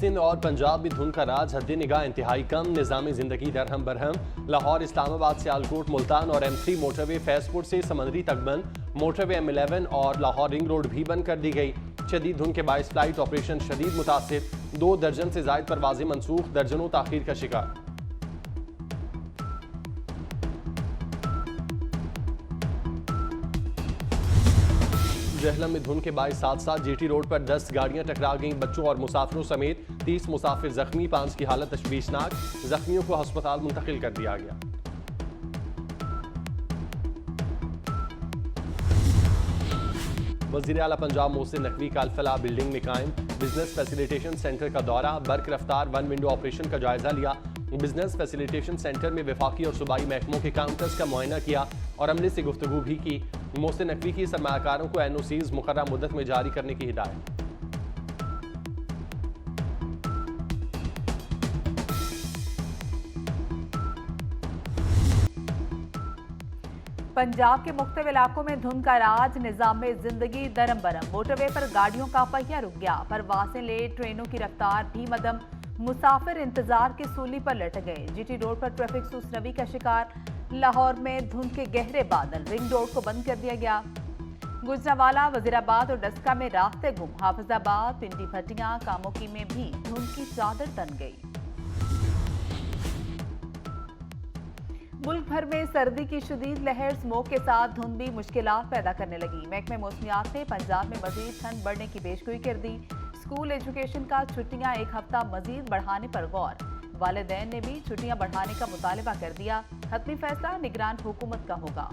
सिंध और पंजाब में धुंध का राज, हद निगाह इंतहाई कम, निज़ामी जिंदगी दरहम बरहम। लाहौर, इस्लामाबाद, सियालकोट, मुल्तान और M3 मोटरवे फैजपुर से समंदरी तक बंद। मोटरवे M11 और लाहौर रिंग रोड भी बंद कर दी गई। शदीद धुंध के बाइस फ्लाइट ऑपरेशन शदीद मुतासिर, 2 दर्जन से जायद परवाजें मनसूख, दर्जनों ताखीर का शिकार। जहलम में धुंध के बाइस हादसा, GT रोड पर 10 गाड़ियां टकरा गईं, बच्चों और मुसाफिरों समेत 30 मुसाफिर जख्मी, 5 की हालत तशवीशनाक, जख्मियों को अस्पताल मुंतकिल कर दिया गया। वज़ीर आला पंजाब मोहसिन नकवी का अल-फलाह बिल्डिंग में कायम बिजनेस फैसिलिटेशन सेंटर का दौरा, बर्क रफ्तार 1 विंडो ऑपरेशन का जायजा लिया। बिजनेस फैसिलिटेशन सेंटर में वफाकी और सूबाई महकमों के काउंटर्स का मुआयना किया और अमले से गुफ्तगू भी की। मोहसिन नकवी की सरमायाकारों को NOCs मुकर्रर मुद्दत में जारी करने की हिदायत। पंजाब के मुख्तलिफ इलाकों में धुंध का राज, निजाम में जिंदगी दरम बरम। मोटरवे पर गाड़ियों का पहिया रुक गया, परवासें लेट, ट्रेनों की रफ्तार भी मदम, मुसाफिर इंतजार की सूली पर लटक गए। GT रोड पर ट्रैफिक सुस्नवी का शिकार। लाहौर में धुंध के गहरे बादल, रिंग रोड को बंद कर दिया गया। गुजरावाला, वजीराबाद और डस्का में रास्ते गुम। हाफिजाबाद, पिंडी भटियां, कामोकी में भी धुंध की चादर तन गई। मुल्क भर में सर्दी की शदीद लहर, स्मोक के साथ धुंध भी मुश्किलात पैदा करने लगी। महकमे मौसमियात ने पंजाब में मजीद ठंड बढ़ने की पेशगोई कर दी। स्कूल एजुकेशन का छुट्टियां 1 हफ्ता मजीद बढ़ाने पर गौर। वालिदैन ने भी छुट्टियां बढ़ाने का मुतालबा कर दिया। हतमी फैसला निगरान हुकूमत का होगा।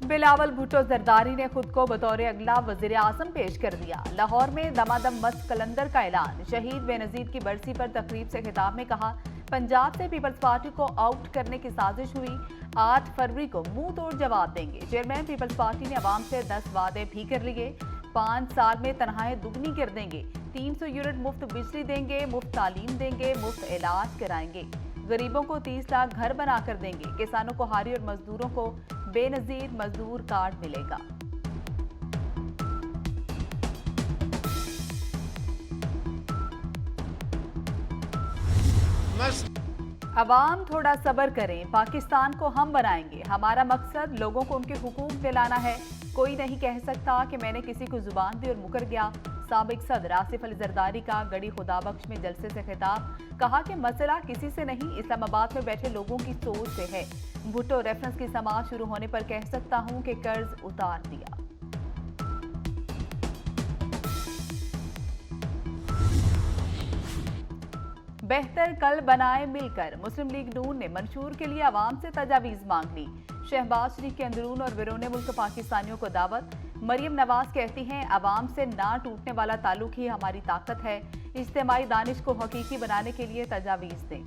बिलावल भुट्टो जरदारी ने खुद को बतौर अगला वजीर आजम पेश कर दिया। लाहौर में दमादम मस्त कलंदर का ऐलान। शहीद बेनजीर की बरसी पर तकरीब से खिताब में कहा, पंजाब से पीपल्स पार्टी को आउट करने की साजिश हुई। 8 फरवरी को मुंह तोड़ जवाब देंगे। चेयरमैन पीपल्स पार्टी ने अवाम से 10 वादे भी कर लिए। 5 साल में तनख्वाहें दुगनी कर देंगे। 300 यूनिट मुफ्त बिजली देंगे, मुफ्त तालीम देंगे, मुफ्त इलाज कराएंगे। गरीबों को 30 लाख घर बना कर देंगे। किसानों को हारी और मजदूरों को बेनजीर मजदूर कार्ड मिलेगा। अवाम थोड़ा सब्र करें, पाकिस्तान को हम बनाएंगे। हमारा मकसद लोगों को उनके हुकूक दिलाना है। कोई नहीं कह सकता कि मैंने किसी को जुबान दी और मुकर गया। साबिक सदर आसिफ अली जरदारी का गड़ी खुदाबख्श में जलसे से खिताब, कहा कि मसला किसी से नहीं, इस्लामाबाद में बैठे लोगों की सोच से है। भुट्टो, रेफरेंस की समाअत शुरू होने पर कह सकता हूं कि कर्ज उतार दिया। बेहतर कल बनाए मिलकर। मुस्लिम लीग नून ने मंशूर के लिए अवाम से तजावीज मांग ली। शहबाज शरीफ के अंदरून और बिरोने मुल्क पाकिस्तानियों को दावत। मरियम नवाज कहती हैं, अवाम से ना टूटने वाला ताल्लुक ही हमारी ताकत है। इज्तिमाई दानिश को हकीकी बनाने के लिए तजावीज दें।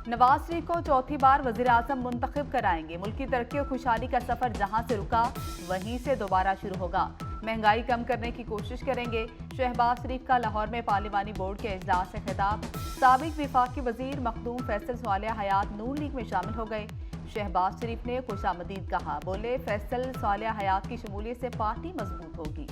नवाज शरीफ को चौथी बार वजीर आजम मुंतखब कराएंगे। मुल्क की तरक्की और खुशहाली का सफर जहां से रुका वहीं से दोबारा शुरू होगा। महंगाई कम करने की कोशिश करेंगे। शहबाज शरीफ का लाहौर में पार्लिमानी बोर्ड के इजलास से खिताब। साबिक विफाकी वजीर मखदूम फैसल स्वालिया हयात नून लीग में शामिल हो गए। शहबाज शरीफ ने खुशामदीद कहा, बोले फैसल स्वालिया हयात की शमूलियत से पार्टी मजबूत होगी।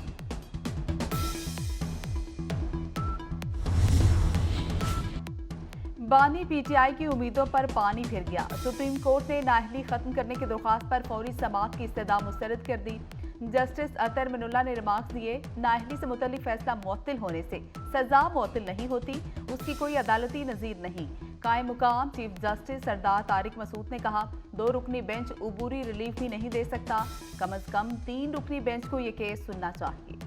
बानी PTI की उम्मीदों पर पानी फिर गया। सुप्रीम कोर्ट ने नाअहली खत्म करने की दरख्वास्त पर फौरी समाअत की इस्तदा मुस्तरद कर दी। जस्टिस अतर मिनुल्लाह ने रिमार्क्स दिए, नाअहली से मुतल्लिक फैसला मुअत्तिल होने से सजा मुअत्तिल नहीं होती, उसकी कोई अदालती नज़ीर नहीं। कायम मुकाम चीफ जस्टिस सरदार तारिक मसूद ने कहा, 2 रुकनी बेंच उबूरी रिलीफ भी नहीं दे सकता, कम अज कम 3 रुकनी बेंच को ये केस सुनना चाहिए।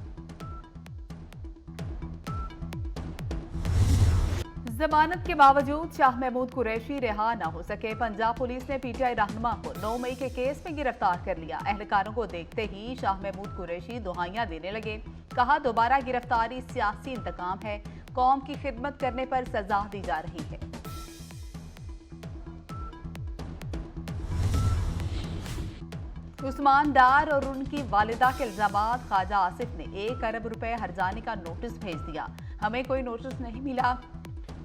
जमानत के बावजूद शाह महमूद कुरैशी रिहा न हो सके। पंजाब पुलिस ने PTI रहनुमा को 9 मई के केस में गिरफ्तार कर लिया। एहलकारों को देखते ही शाह महमूद कुरैशी दुहाइयां देने लगे। कहा, दोबारा गिरफ्तारी सियासी इंतकाम है, कौम की खिदमत करने पर सजा दी जा रही है। उस्मान डार और उनकी वालिदा के इल्जामात। ख्वाजा आसिफ ने 1 अरब रुपए हर्जाने का नोटिस भेज दिया। हमें कोई नोटिस नहीं मिला।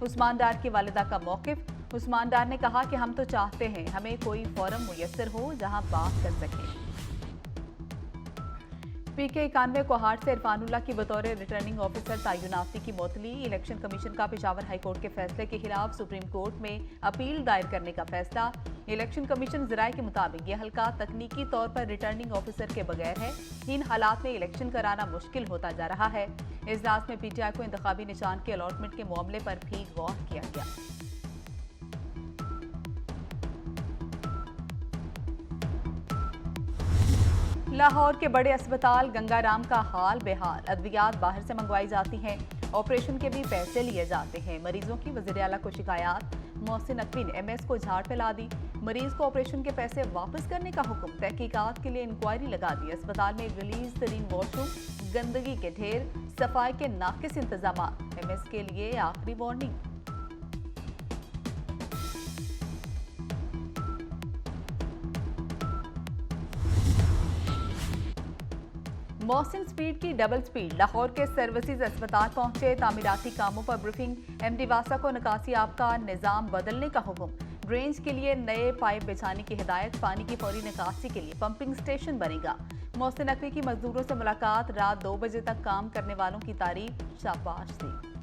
उस्मान डार की वालिदा का मौकिफ, उस्मान डार ने कहा कि हम तो चाहते हैं हमें कोई फोरम मुयस्सर हो जहां बात कर सकें। PK 91 कोहाट से इरफानुल्लाह की बतौर रिटर्निंग ऑफिसर तैनाती की मुअत्तली। इलेक्शन कमीशन का पेशावर हाई कोर्ट के फैसले के खिलाफ सुप्रीम कोर्ट में अपील दायर करने का फैसला। इलेक्शन कमीशन ज़राए के मुताबिक यह हल्का तकनीकी तौर पर रिटर्निंग ऑफिसर के बगैर है। इन हालात में इलेक्शन कराना मुश्किल होता जा रहा है। इजलास में PTI को इंतखाबी निशान के अलॉटमेंट के मामले पर भी गौर किया गया। लाहौर के बड़े अस्पताल गंगाराम का हाल बेहाल। अद्वियात बाहर से मंगवाई जाती हैं, ऑपरेशन के भी पैसे लिए जाते हैं। मरीजों की वज़ीर आला को शिकायत। मोहसिन नकवी ने MS को झाड़ पे ला दी। मरीज को ऑपरेशन के पैसे वापस करने का हुक्म। तहकीकात के लिए इंक्वायरी लगा दी। अस्पताल में रिलीज तरीन वॉशरूम, गंदगी के ढेर, सफाई के नाकिस इंतजाम। MS के लिए आखिरी वार्निंग। मोहसिन स्पीड की डबल स्पीड। लाहौर के सर्विसेज अस्पताल पहुंचे। तामीराती कामों पर ब्रीफिंग। MD वासा को निकासी आपका निज़ाम बदलने का हुक्म। ड्रेन्स के लिए नए पाइप बिछाने की हिदायत। पानी की फौरी निकासी के लिए पंपिंग स्टेशन बनेगा। मोहसिन नकवी की मजदूरों से मुलाकात। रात 2 बजे तक काम करने वालों की तारीफ, शाबाश दी।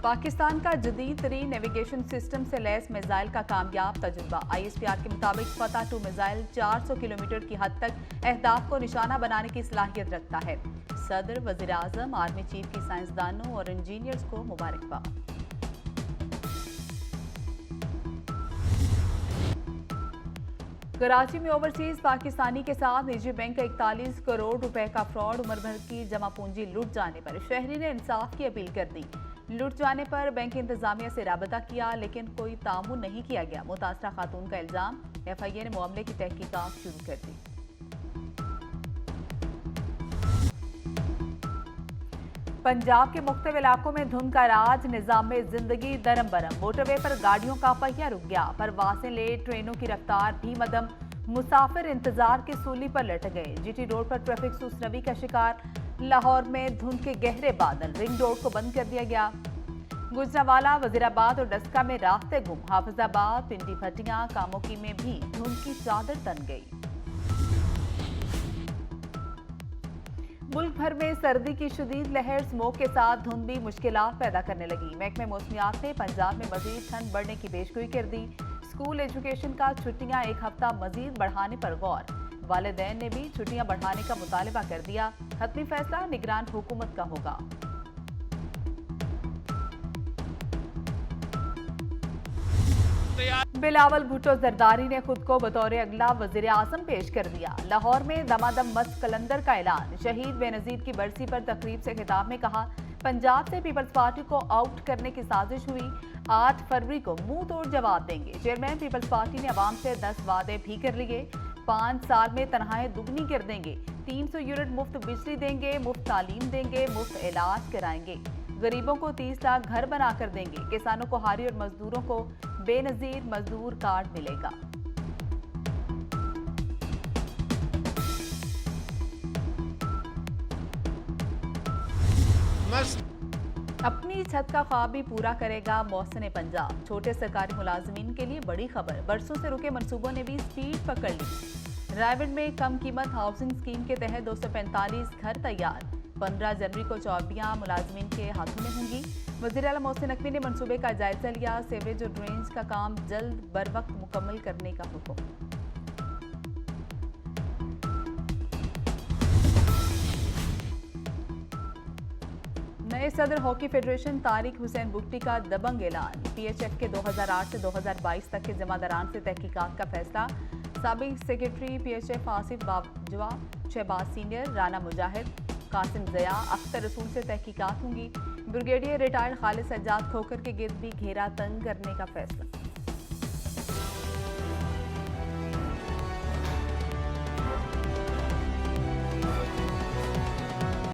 पाकिस्तान का जदीद तरीन नेविगेशन सिस्टम से लैस मिसाइल का कामयाब तजुर्बा। ISPR के मुताबिक फतह 2 मिसाइल 400 किलोमीटर की हद तक अहदाफ को निशाना बनाने की सलाहियत रखता है। सदर, वज़ीर आज़म, आर्मी चीफ की साइंसदानों और इंजीनियर्स को मुबारकबाद। कराची में ओवरसीज पाकिस्तानी के साथ निजी बैंक का 41 करोड़ रुपए का फ्रॉड। उम्र भर की जमा पूंजी लूट जाने पर शहरी ने इंसाफ की अपील कर दी। लूट जाने पर बैंक इंतजामिया से राबता किया लेकिन कोई तामुन नहीं किया गया। मुतासरा खातून का इल्जाम। FIA ने मामले की तहकीकात शुरू कर दी। पंजाब के मुख्तलिफ इलाकों में धुंध का राज। निजाम में जिंदगी दरम बरम। मोटरवे पर गाड़ियों का पहिया रुक गया। परवासें लेट, ट्रेनों की रफ्तार भी मदम। मुसाफिर इंतजार की सूली पर लटक गए। GT रोड पर ट्रैफिक सुस्रवी का शिकार। लाहौर में धुंध के गहरे बादल। रिंग रोड को बंद कर दिया गया। गुजरावाला, वजीराबाद और डस्का में रास्ते गुम। हाफिजाबाद, पिंडी भटियां, कामोकी में भी धुंध की चादर तन गई। मुल्क भर में सर्दी की शदीद लहर। स्मोक के साथ धुंध भी मुश्किलात पैदा करने लगी। महकमे मौसमियात ने पंजाब में मजीद ठंड बढ़ने की पेशगोई कर दी। स्कूल एजुकेशन का छुट्टियां 1 हफ्ता मजीद बढ़ाने पर गौर। वालिदैन ने भी छुट्टियां बढ़ाने का मुतालबा कर दिया। हतमी फैसला निगरान हुकूमत का होगा। बिलावल भुट्टो जरदारी ने खुद को बतौर अगला वजीर आजम पेश कर दिया। लाहौर में दमादम मस्त कलंदर का ऐलान। शहीद बेनजीर की बरसी पर तकरीब से खिताब में कहा, पंजाब से पीपल्स पार्टी को आउट करने की साजिश हुई। 8 फरवरी को मुंह तोड़ जवाब देंगे। चेयरमैन पीपल्स पार्टी ने अवाम से 10 वादे भी कर लिए। 5 साल में तनख्वाहें दुगनी कर देंगे। 300 यूनिट मुफ्त बिजली देंगे, मुफ्त तालीम देंगे, मुफ्त इलाज कराएंगे। गरीबों को 30 लाख घर बनाकर देंगे। किसानों को हारी और मजदूरों को बेनजीर मजदूर कार्ड मिलेगा। अपनी छत का ख्वाब भी पूरा करेगा मोहसिन पंजाब। छोटे सरकारी मुलाजमीन के लिए बड़ी खबर। बरसों से रुके मंसूबों ने भी स्पीड पकड़ ली। रायगढ़ में कम कीमत हाउसिंग स्कीम के तहत 245 घर तैयार। 15 जनवरी को चौबियां मुलाजमीन के हाथों में होंगी। वज़ीर आला मोहसिन नकवी ने मंसूबे का जायजा लिया। सीवरेज और ड्रेन्स का काम जल्द बर वक्त मुकम्मल करने का हुक्म। नए सदर हॉकी फेडरेशन तारिक हुसैन बुट्टी का दबंग ऐलान। PHF के 2008 से 2022 तक के जमादारान से तहकीकात का फैसला। साबिक secretary PHF Asif Bajwa, Shahbaz senior, Rana Mujahid, Qasim Zia, Akhtar Rasool से तहकीकात होंगी। ब्रिगेडियर रिटायर्ड खालिद सज्जाद खोकर के गिर्द भी घेरा तंग करने का फैसला।